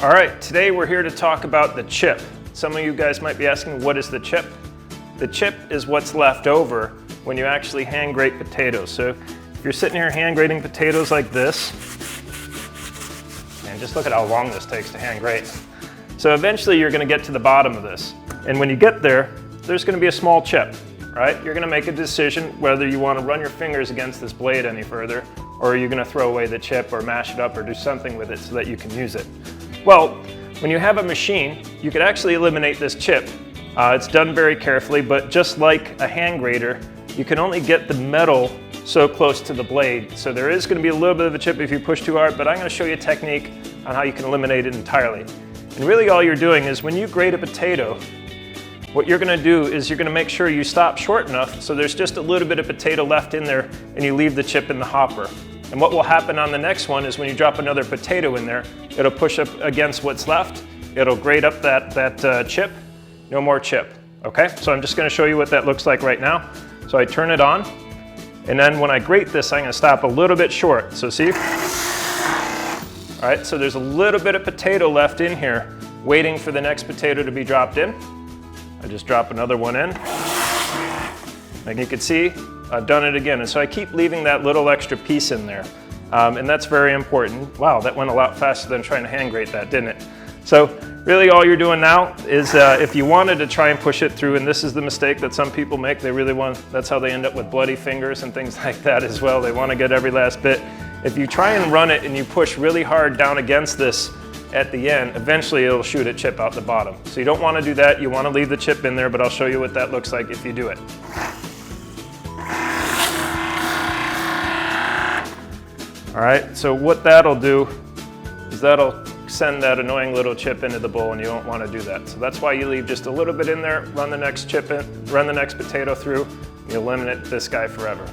All right, today we're here to talk about the chip. Some of you guys might be asking, what is the chip? The chip is what's left over when you actually hand grate potatoes. So if you're sitting here hand grating potatoes like this, and just look at how long this takes to hand grate. So eventually you're going to get to the bottom of this. And when you get there, there's going to be a small chip, right? You're going to make a decision whether you want to run your fingers against this blade any further, or are you going to throw away the chip or mash it up or do something with it so that you can use it. Well, when you have a machine, you could actually eliminate this chip. It's done very carefully, but just like a hand grater, you can only get the metal so close to the blade. So there is going to be a little bit of a chip if you push too hard, but I'm going to show you a technique on how you can eliminate it entirely. And really all you're doing is when you grate a potato, what you're going to do is you're going to make sure you stop short enough so there's just a little bit of potato left in there and you leave the chip in the hopper. And what will happen on the next one is when you drop another potato in there, it'll push up against what's left, it'll grate up that chip, no more chip, okay? So I'm just going to show you what that looks like right now. So I turn it on, and then when I grate this, I'm going to stop a little bit short, so see? All right, so there's a little bit of potato left in here, waiting for the next potato to be dropped in. I just drop another one in. Like you can see, I've done it again. And so I keep leaving that little extra piece in there. And that's very important. Wow, that went a lot faster than trying to hand grate that, didn't it? So really all you're doing now is if you wanted to try and push it through, and this is the mistake that some people make, that's how they end up with bloody fingers and things like that as well. They want to get every last bit. If you try and run it and you push really hard down against this at the end, eventually it'll shoot a chip out the bottom. So you don't want to do that. You want to leave the chip in there, but I'll show you what that looks like if you do it. All right, so what that'll do is that'll send that annoying little chip into the bowl, and you don't want to do that. So that's why you leave just a little bit in there, run the next chip in, run the next potato through, and you eliminate this guy forever.